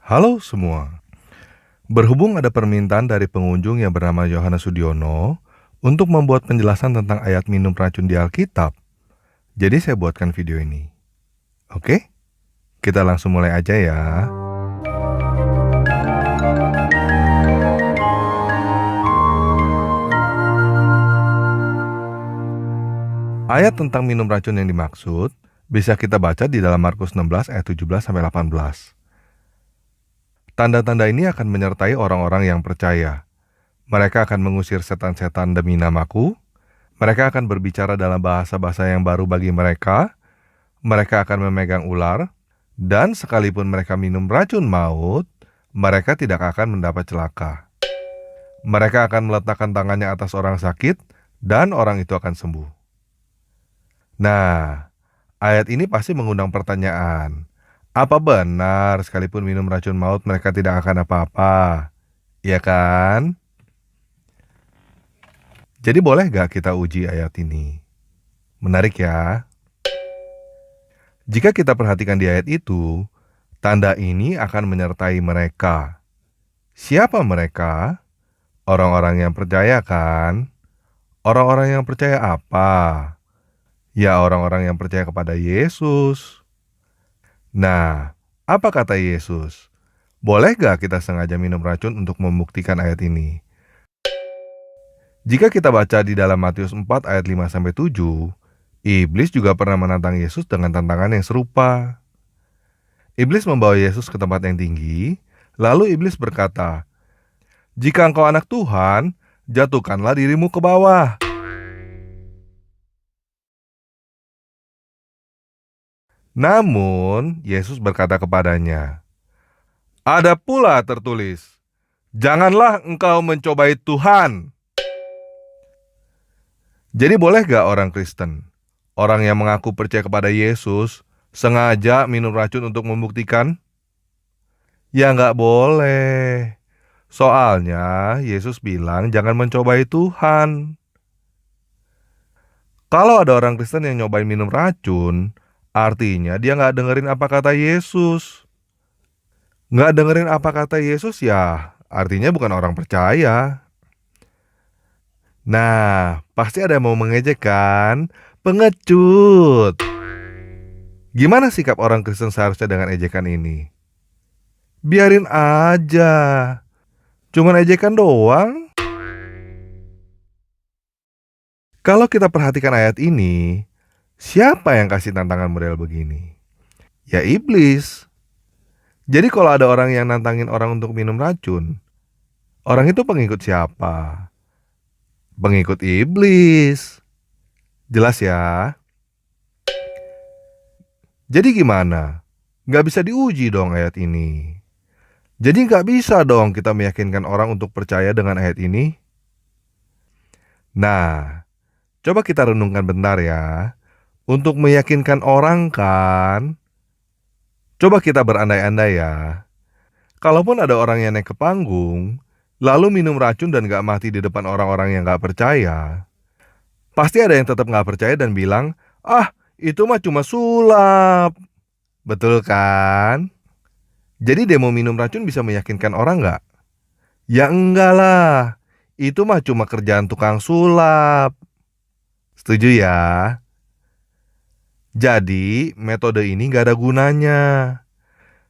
Halo semua. Berhubung ada permintaan dari pengunjung yang bernama Yohanes Sudiono untuk membuat penjelasan tentang ayat minum racun di Alkitab, jadi saya buatkan video ini. Oke, kita langsung mulai aja ya. Ayat tentang minum racun yang dimaksud bisa kita baca di dalam Markus 16 ayat 17-18. Tanda-tanda ini akan menyertai orang-orang yang percaya. Mereka akan mengusir setan-setan demi namaku. Mereka akan berbicara dalam bahasa-bahasa yang baru bagi mereka. Mereka akan memegang ular. Dan sekalipun mereka minum racun maut, mereka tidak akan mendapat celaka. Mereka akan meletakkan tangannya atas orang sakit, dan orang itu akan sembuh. Nah, ayat ini pasti mengundang pertanyaan. Apa benar sekalipun minum racun maut mereka tidak akan apa-apa? Iya kan? Jadi boleh gak kita uji ayat ini? Menarik ya. Jika kita perhatikan di ayat itu, tanda ini akan menyertai mereka. Siapa mereka? Orang-orang yang percaya kan? Orang-orang yang percaya apa? Ya orang-orang yang percaya kepada Yesus. Nah, apa kata Yesus? Boleh gak kita sengaja minum racun untuk membuktikan ayat ini? Jika kita baca di dalam Matius 4 ayat 5-7, Iblis juga pernah menantang Yesus dengan tantangan yang serupa. Iblis membawa Yesus ke tempat yang tinggi, lalu Iblis berkata, "Jika engkau anak Tuhan, jatuhkanlah dirimu ke bawah." Namun, Yesus berkata kepadanya, "Ada pula tertulis, janganlah engkau mencobai Tuhan." Jadi boleh gak orang Kristen, orang yang mengaku percaya kepada Yesus, sengaja minum racun untuk membuktikan? Ya nggak boleh. Soalnya Yesus bilang jangan mencobai Tuhan. Kalau ada orang Kristen yang nyobain minum racun, artinya dia nggak dengerin apa kata Yesus. Nggak dengerin apa kata Yesus ya, artinya bukan orang percaya. Nah, pasti ada yang mau mengejek kan? Pengecut. Gimana sikap orang Kristen seharusnya dengan ejekan ini? Biarin aja. Cuman ejekan doang. Kalau kita perhatikan ayat ini, siapa yang kasih tantangan model begini? Ya iblis. Jadi kalau ada orang yang nantangin orang untuk minum racun, orang itu pengikut siapa? Pengikut iblis. Jelas ya? Jadi gimana? Nggak bisa diuji dong ayat ini. Jadi nggak bisa dong kita meyakinkan orang untuk percaya dengan ayat ini. Nah, coba kita renungkan bentar ya. Untuk meyakinkan orang kan, coba kita berandai-andai ya. Kalaupun ada orang yang naik ke panggung, lalu minum racun dan gak mati di depan orang-orang yang gak percaya, pasti ada yang tetap gak percaya dan bilang, "Ah, itu mah cuma sulap." Betul kan? Jadi demo minum racun bisa meyakinkan orang gak? Ya enggak lah. Itu mah cuma kerjaan tukang sulap. Setuju ya? Jadi, metode ini gak ada gunanya.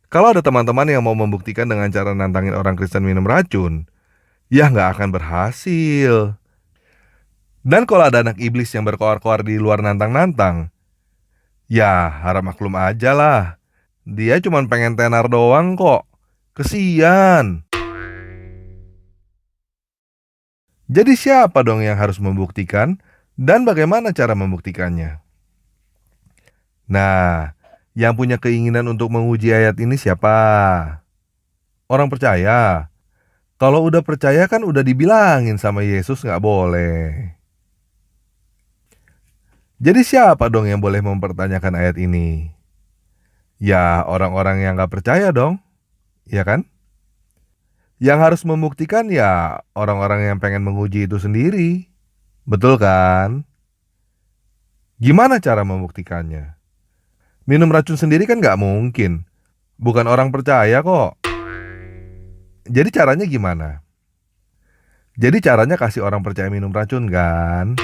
Kalau ada teman-teman yang mau membuktikan dengan cara nantangin orang Kristen minum racun, ya nggak akan berhasil. Dan kalau ada anak iblis yang berkoar-koar di luar nantang-nantang, ya harap maklum aja lah. Dia cuma pengen tenar doang kok. Kesian. Jadi siapa dong yang harus membuktikan dan bagaimana cara membuktikannya? Nah, yang punya keinginan untuk menguji ayat ini siapa? Orang percaya. Kalau udah percaya kan udah dibilangin sama Yesus nggak boleh. Jadi siapa dong yang boleh mempertanyakan ayat ini? Ya orang-orang yang nggak percaya dong, ya kan? Yang harus membuktikan ya orang-orang yang pengen menguji itu sendiri. Betul kan? Gimana cara membuktikannya? Minum racun sendiri kan nggak mungkin. Bukan orang percaya kok. Jadi caranya gimana? Jadi caranya kasih orang percaya minum racun kan?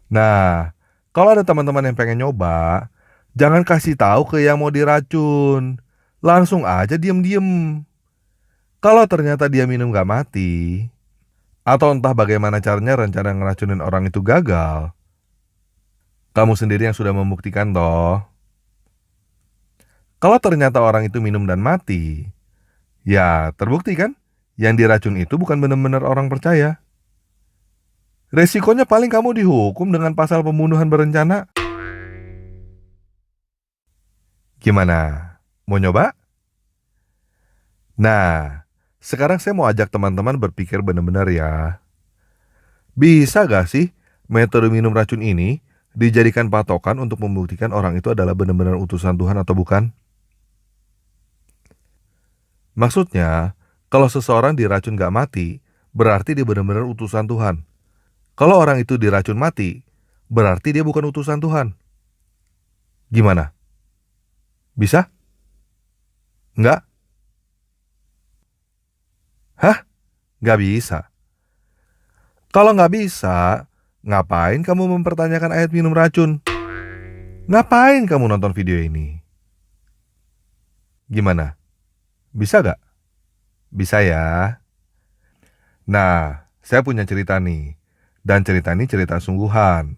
Nah, kalau ada teman-teman yang pengen nyoba, jangan kasih tahu ke yang mau diracun. Langsung aja diem-diem. Kalau ternyata dia minum gak mati, atau entah bagaimana caranya rencana ngeracunin orang itu gagal, kamu sendiri yang sudah membuktikan toh. Kalau ternyata orang itu minum dan mati, ya terbukti kan? Yang diracun itu bukan benar-benar orang percaya. Resikonya paling kamu dihukum dengan pasal pembunuhan berencana. Gimana? Mau nyoba? Nah, sekarang saya mau ajak teman-teman berpikir benar-benar ya. Bisa gak sih metode minum racun ini dijadikan patokan untuk membuktikan orang itu adalah benar-benar utusan Tuhan atau bukan? Maksudnya, kalau seseorang diracun gak mati, berarti dia benar-benar utusan Tuhan. Kalau orang itu diracun mati, berarti dia bukan utusan Tuhan. Gimana? Bisa? Enggak? Hah? Nggak bisa. Kalau nggak bisa, ngapain kamu mempertanyakan ayat minum racun? Ngapain kamu nonton video ini? Gimana? Bisa gak? Bisa ya. Nah, saya punya cerita nih. Dan cerita ini cerita sungguhan.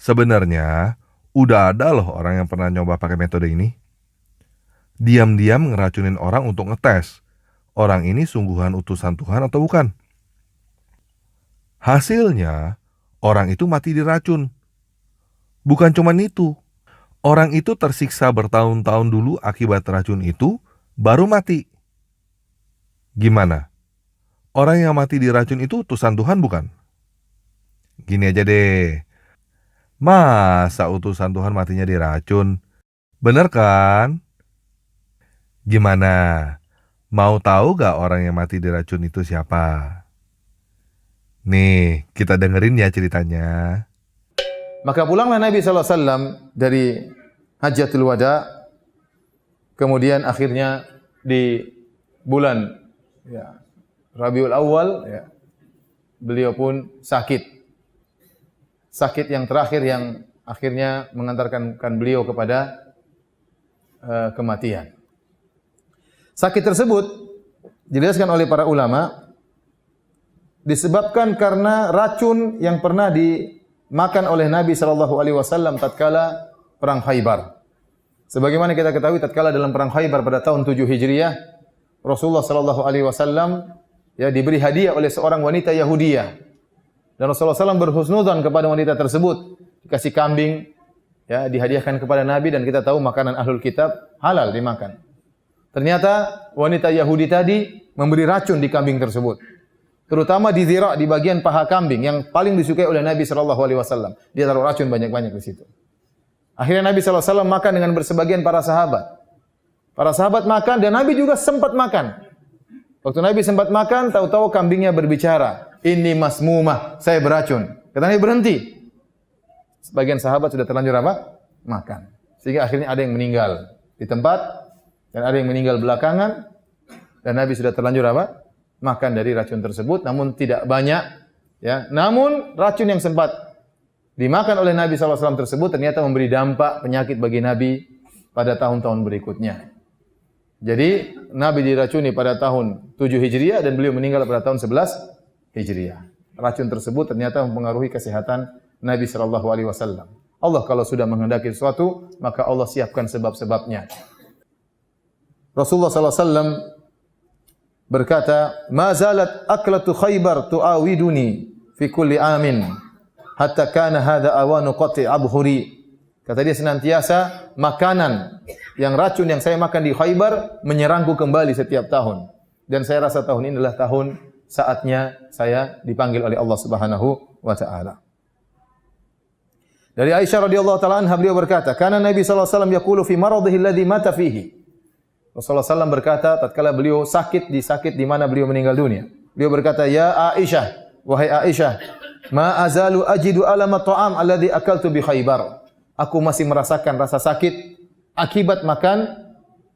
Sebenarnya, udah ada loh orang yang pernah nyoba pakai metode ini. Diam-diam ngeracunin orang untuk ngetes. Orang ini sungguhan utusan Tuhan atau bukan? Hasilnya, orang itu mati diracun. Bukan cuma itu. Orang itu tersiksa bertahun-tahun dulu akibat racun itu, baru mati. Gimana? Orang yang mati diracun itu utusan Tuhan bukan? Gini aja deh. Masa utusan Tuhan matinya diracun? Bener kan? Gimana? Mau tahu gak orang yang mati diracun itu siapa? Nih, kita dengerin ya ceritanya. Maka pulanglah Nabi SAW dari Hajjatul Wada. Kemudian akhirnya di bulan Rabiul Awal, beliau pun sakit. Sakit yang terakhir yang akhirnya mengantarkan beliau kepada kematian. Sakit tersebut dijelaskan oleh para ulama disebabkan karena racun yang pernah dimakan oleh Nabi SAW tatkala perang Khaybar. Sebagaimana kita ketahui tatkala dalam perang Khaybar pada tahun 7 Hijriah, Rasulullah SAW diberi hadiah oleh seorang wanita Yahudiyah. Dan Rasulullah SAW berhusnudzon kepada wanita tersebut, dikasih kambing, dihadiahkan kepada Nabi, dan kita tahu makanan ahlul kitab halal dimakan. Ternyata wanita Yahudi tadi memberi racun di kambing tersebut, terutama di zira', di bagian paha kambing yang paling disukai oleh Nabi SAW. Dia taruh racun banyak-banyak di situ. Akhirnya Nabi SAW makan dengan bersebagian para sahabat. Para sahabat makan dan Nabi juga sempat makan. Waktu Nabi sempat makan, tahu-tahu kambingnya berbicara, "Ini masmumah, saya beracun." Kata Nabi, berhenti. Sebagian sahabat sudah terlanjur apa? Makan. Sehingga akhirnya ada yang meninggal di tempat dan ada yang meninggal belakangan, dan Nabi sudah terlanjur apa? Makan dari racun tersebut, namun tidak banyak. Namun racun yang sempat dimakan oleh Nabi SAW tersebut ternyata memberi dampak penyakit bagi Nabi pada tahun-tahun berikutnya. Jadi Nabi diracuni pada tahun 7 Hijriah dan beliau meninggal pada tahun 11 Hijriah. Racun tersebut ternyata mempengaruhi kesehatan Nabi SAW. Allah kalau sudah menghendaki sesuatu, maka Allah siapkan sebab-sebabnya. Rasulullah SAW berkata, "Ma zalat aklatu Khaybar tu'awiduni fi kulli amin hatta kana hadha awanu qati abhuri." Kata dia, senantiasa makanan yang racun yang saya makan di Khaybar menyerangku kembali setiap tahun. Dan saya rasa tahun ini adalah tahun saatnya saya dipanggil oleh Allah Subhanahu wa taala. Dari Aisyah radhiyallahu taala anha, beliau berkata, "Kana Nabi sallallahu alaihi wasallam yaqulu fi maradhihi alladhi mata fihi." Rasulullah SAW berkata tatkala beliau sakit di mana beliau meninggal dunia. Beliau berkata, "Ya Aisyah, wahai Aisyah, ma azalu ajidu alama ta'am alladhi akaltu bi Khaybar." Aku masih merasakan rasa sakit akibat makan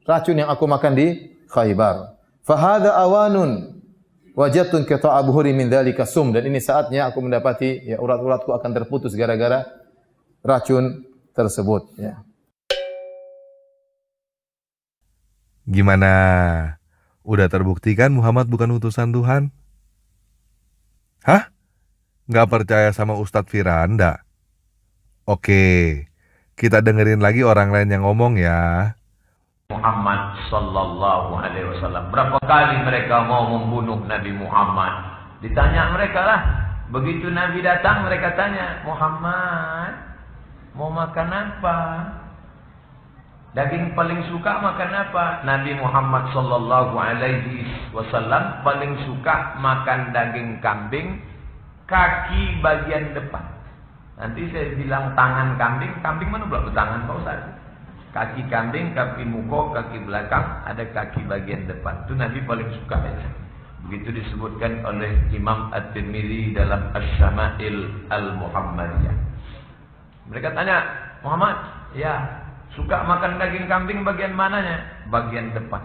racun yang aku makan di Khaybar. Fahadha awanun wajadtun qita'a buhuri min dzalika sum, dan ini saatnya aku mendapati ya urat-uratku akan terputus gara-gara racun tersebut ya. Gimana? Udah terbukti kan Muhammad bukan utusan Tuhan? Hah? Nggak percaya sama Ustadz Firanda? Oke, kita dengerin lagi orang lain yang ngomong ya. Muhammad sallallahu alaihi wasallam. Berapa kali mereka mau membunuh Nabi Muhammad? Ditanya mereka lah. Begitu Nabi datang mereka tanya, Muhammad mau makan apa? Daging paling suka makan apa? Nabi Muhammad sallallahu alaihi wasallam paling suka makan daging kambing kaki bagian depan. Nanti saya bilang tangan kambing, kambing mana pula bertangan Pak Ustaz? Kaki kambing, kaki muka, kaki belakang, ada kaki bagian depan. Itu Nabi paling suka ya. Begitu disebutkan oleh Imam At-Tirmidzi dalam Asy-Syama'il Al-Muhammadiyah. Mereka tanya, Muhammad, ya, suka makan daging kambing bagian mananya? Bagian depan.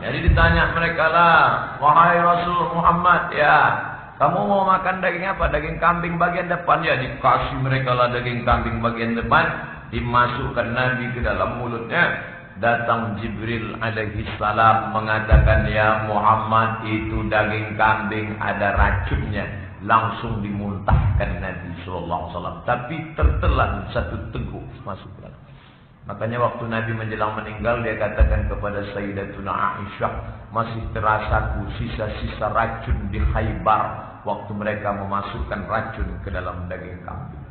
Jadi ditanya mereka lah, wahai Rasul Muhammad, ya, kamu mau makan daging apa? Daging kambing bagian depan? Ya, dikasih mereka lah daging kambing bagian depan. Dimasukkan Nabi ke dalam mulutnya. Datang Jibril alaihi salam mengatakan, ya Muhammad, itu daging kambing ada racunnya. Langsung dimuntahkan Nabi SAW. Tapi tertelan satu teguk masuk ke dalam. Makanya waktu Nabi menjelang meninggal, dia katakan kepada Sayyidatuna Aisyah, masih terasaku sisa-sisa racun di Khaybar waktu mereka memasukkan racun ke dalam daging kambing.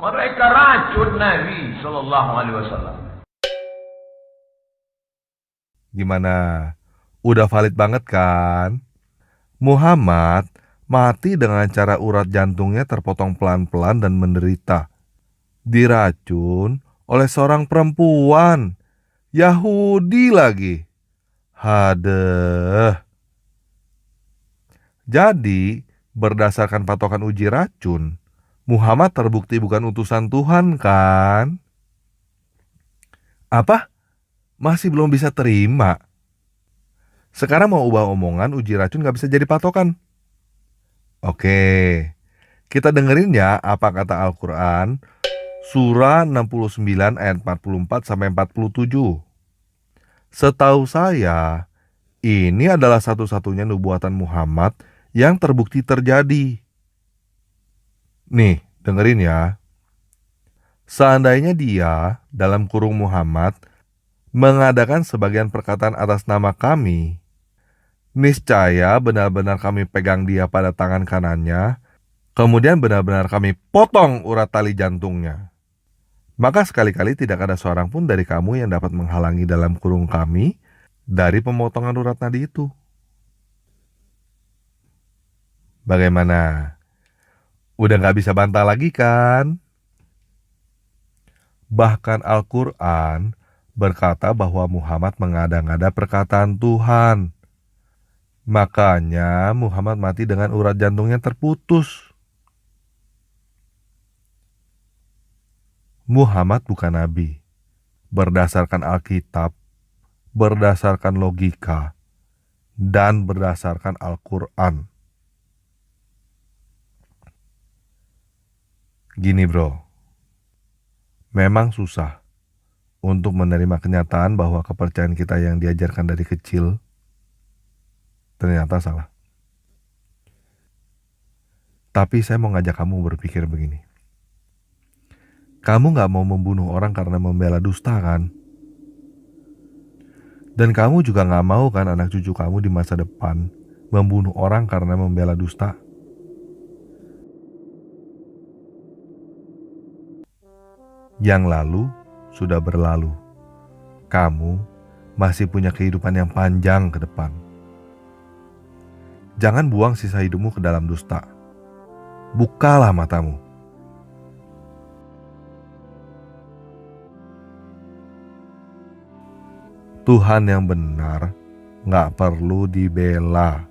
Mereka racun Nabi sallallahu alaihi wasallam. Gimana? Udah valid banget kan? Muhammad mati dengan cara urat jantungnya terpotong pelan-pelan dan menderita. Diracun oleh seorang perempuan. Yahudi lagi. Hadeh. Jadi, berdasarkan patokan uji racun, Muhammad terbukti bukan utusan Tuhan kan? Apa? Masih belum bisa terima? Sekarang mau ubah omongan, uji racun gak bisa jadi patokan. Oke, kita dengerin ya apa kata Al-Quran, surah 69 ayat 44 sampai 47. Setahu saya, ini adalah satu-satunya nubuatan Muhammad yang terbukti terjadi. Nih, dengerin ya. Seandainya dia, dalam kurung Muhammad, mengadakan sebagian perkataan atas nama kami, niscaya benar-benar kami pegang dia pada tangan kanannya, kemudian benar-benar kami potong urat tali jantungnya. Maka sekali-kali tidak ada seorang pun dari kamu yang dapat menghalangi dalam kurung kami dari pemotongan urat nadi itu. Bagaimana? Udah gak bisa bantah lagi kan? Bahkan Al-Quran berkata bahwa Muhammad mengada-ngada perkataan Tuhan. Makanya Muhammad mati dengan urat jantungnya terputus. Muhammad bukan nabi. Berdasarkan Alkitab, berdasarkan logika, dan berdasarkan Al-Quran. Gini bro, memang susah untuk menerima kenyataan bahwa kepercayaan kita yang diajarkan dari kecil ternyata salah. Tapi saya mau ngajak kamu berpikir begini. Kamu gak mau membunuh orang karena membela dusta kan? Dan kamu juga gak mau kan anak cucu kamu di masa depan membunuh orang karena membela dusta? Yang lalu sudah berlalu. Kamu masih punya kehidupan yang panjang ke depan. Jangan buang sisa hidupmu ke dalam dusta. Bukalah matamu. Tuhan yang benar gak perlu dibela.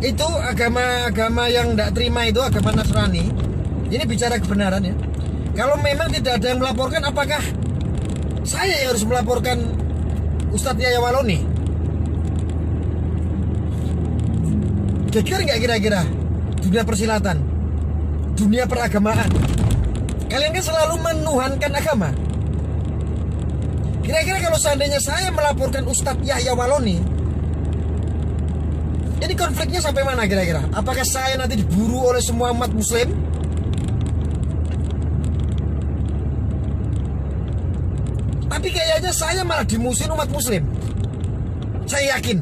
Itu agama yang tidak terima itu agama Nasrani Ini bicara kebenaran ya. Kalau memang tidak ada yang melaporkan, apakah saya yang harus melaporkan Ustadz Yahya Waloni? Geger nggak kira-kira dunia persilatan, dunia peragamaan? Kalian kan selalu menuhankan agama. Kira-kira kalau seandainya saya melaporkan Ustadz Yahya Waloni, ini konfliknya sampai mana kira-kira? Apakah saya nanti diburu oleh semua umat muslim? Tapi kayaknya saya malah dimusuhin umat muslim. Saya yakin.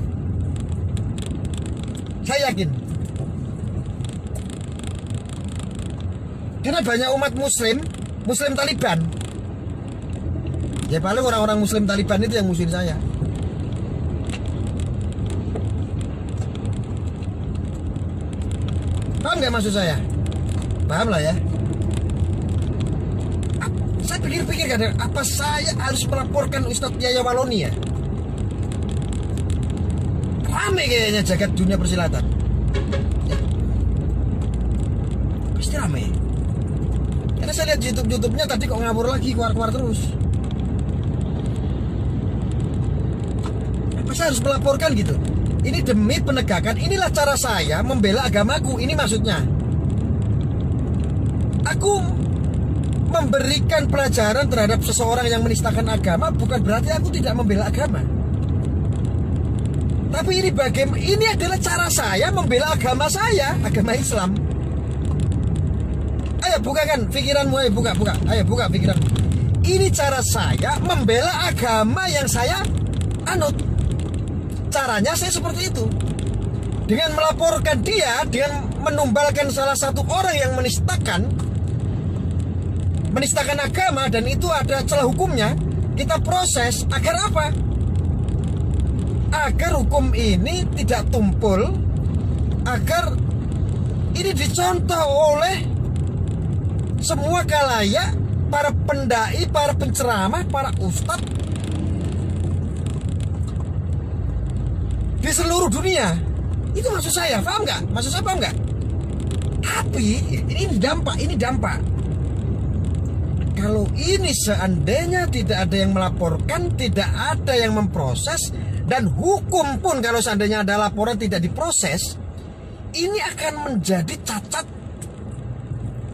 Karena banyak umat muslim Taliban. Ya paling orang-orang muslim Taliban itu yang musuhin saya. Paham nggak maksud saya? Paham lah ya. Saya pikir-pikir kadang, apa saya harus melaporkan Ustadz Yahya Waloni ya? Rame kayaknya jagat dunia persilatan ya. Pasti rame. Karena saya lihat YouTube-nya tadi kok ngawur lagi, keluar-keluar terus. Apa saya harus melaporkan gitu? Ini demi penegakan, inilah cara saya membela agamaku. Ini maksudnya aku memberikan pelajaran terhadap seseorang yang menistakan agama, bukan berarti aku tidak membela agama. Tapi ini adalah cara saya membela agama saya, agama Islam. Ayo bukakan pikiranmu, ayo buka. Ayo buka pikiranmu. Ini cara saya membela agama yang saya anut. Caranya saya seperti itu. Dengan melaporkan dia, dengan menumbalkan salah satu orang yang menistakan agama, dan itu ada celah hukumnya, kita proses agar apa? Agar hukum ini tidak tumpul, agar ini dicontoh oleh semua khalayak, para pendai, para penceramah, para ustadz di seluruh dunia. Itu maksud saya, paham nggak? Maksud saya paham nggak? Tapi ini dampak. Kalau ini seandainya tidak ada yang melaporkan, tidak ada yang memproses, dan hukum pun kalau seandainya ada laporan tidak diproses, ini akan menjadi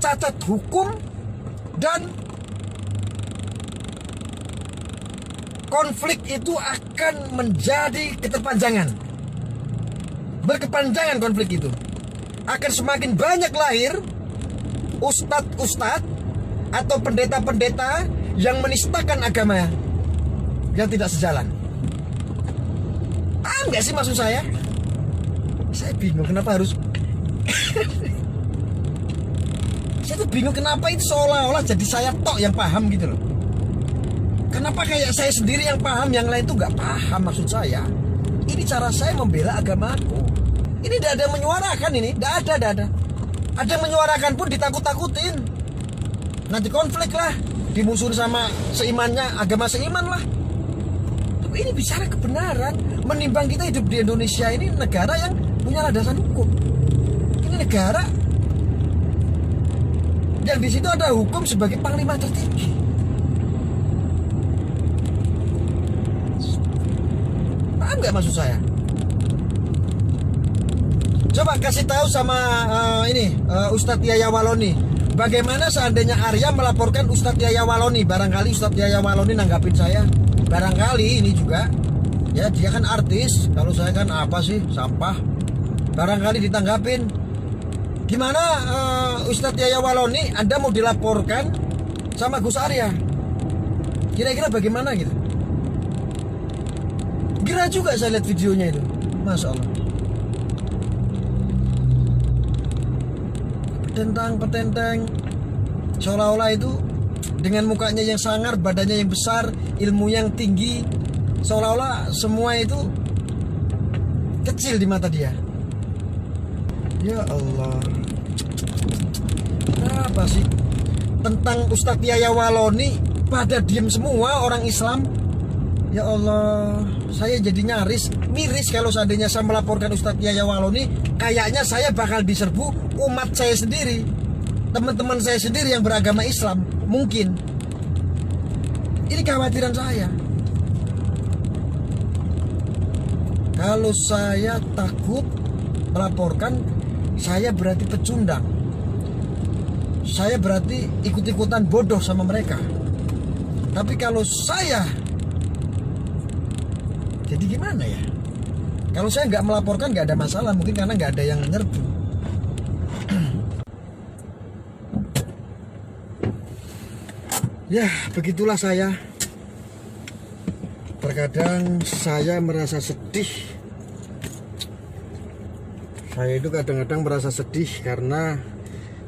cacat hukum, dan konflik itu akan menjadi berkepanjangan konflik itu. Akan semakin banyak lahir ustadz atau pendeta-pendeta yang menistakan agama yang tidak sejalan. Paham gak sih maksud saya? Saya bingung kenapa harus saya tuh bingung kenapa itu seolah-olah jadi saya tok yang paham gitu loh. Kenapa kayak saya sendiri yang paham, yang lain tuh gak paham maksud saya. Ini cara saya membela agamaku. Ini tidak ada yang menyuarakan ini, tidak ada. Ada yang menyuarakan pun ditakut-takutin. Nanti konflik lah, dimusuhin sama seimannya, agama seiman lah. Tapi ini bicara kebenaran. Menimbang kita hidup di Indonesia ini, negara yang punya landasan hukum. Ini negara yang di situ ada hukum sebagai panglima tertinggi. Paham nggak maksud saya? Coba kasih tahu sama Ustadz Yahya Waloni, bagaimana seandainya Arya melaporkan Ustadz Yahya Waloni? Barangkali Ustadz Yahya Waloni nanggapin saya. Barangkali ini juga, ya dia kan artis, kalau saya kan apa sih, sampah. Barangkali ditanggapin. Gimana Ustadz Yahya Waloni, Anda mau dilaporkan sama Gus Arya? Kira-kira bagaimana gitu? Gerah juga saya lihat videonya itu, Masya Allah. Petentang, seolah-olah itu dengan mukanya yang sangar, badannya yang besar, ilmu yang tinggi, seolah-olah semua itu kecil di mata dia. Ya Allah, apa sih tentang Ustadz Yahya Waloni pada diem semua orang Islam? Ya Allah, saya jadi miris kalau seandainya saya melaporkan Ustadz Yahya Waloni, kayaknya saya bakal diserbu umat saya sendiri. teman-teman saya sendiri yang beragama Islam, mungkin. Ini kekhawatiran saya. Kalau saya takut melaporkan, saya berarti pecundang. Saya berarti ikut-ikutan bodoh sama mereka. Tapi kalau saya, jadi gimana ya? Kalau saya nggak melaporkan nggak ada masalah, mungkin karena nggak ada yang nyerbu. Ya, begitulah saya. Terkadang saya merasa sedih. Saya itu kadang-kadang merasa sedih karena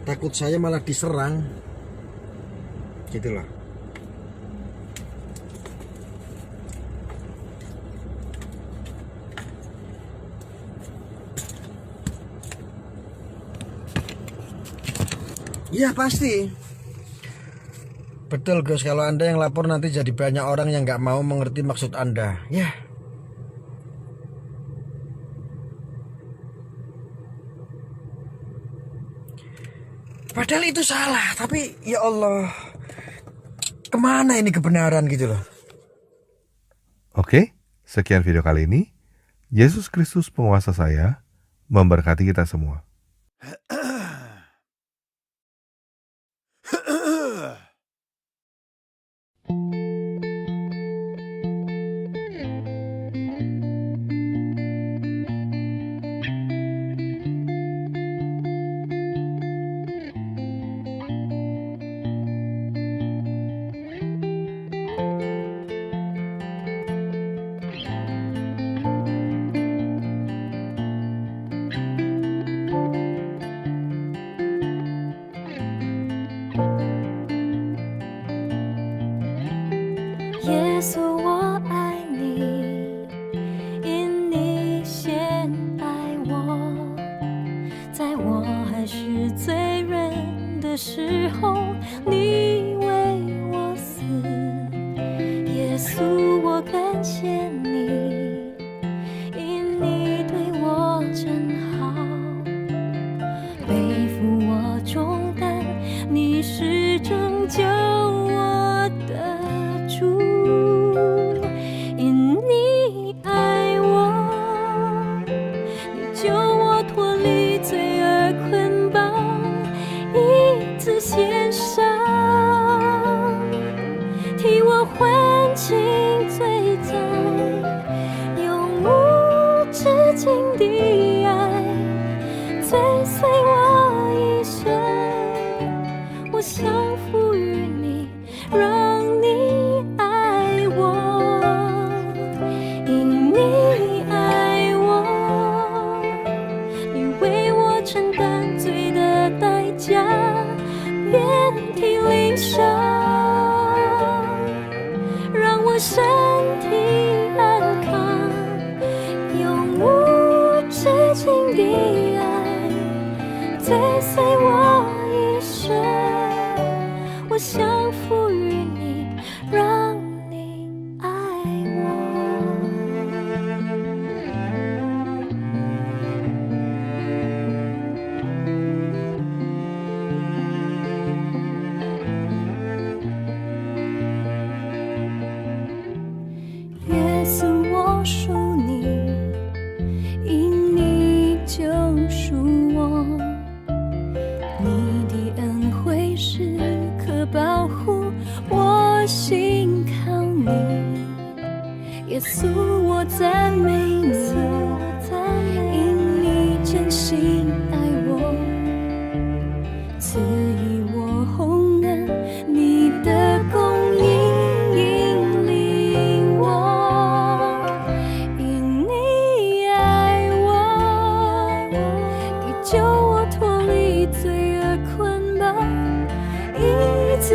takut saya malah diserang. Gitulah. Ya pasti. Betul Gus, kalau Anda yang lapor nanti jadi banyak orang yang nggak mau mengerti maksud Anda. Ya. Padahal itu salah, tapi ya Allah, kemana ini kebenaran gitu loh. Oke, sekian video kali ini. Yesus Kristus penguasa saya memberkati kita semua.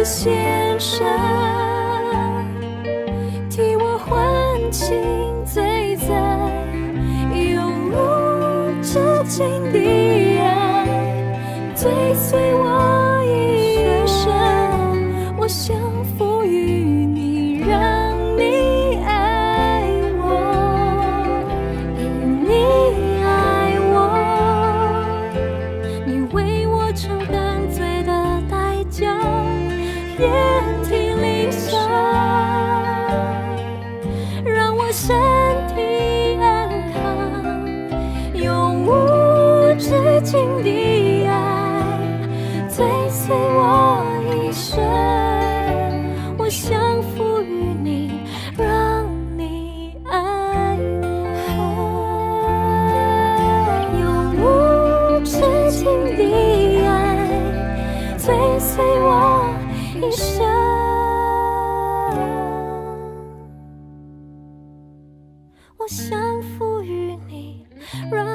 献身，替我唤醒醉在永无止境的爱，追随我一生，我降服于你，让你爱我，因你爱我，你为我承担罪的情的爱追随我一生，我想赋予你，让你爱我，永无止境的爱追随我一生，我想赋予你，让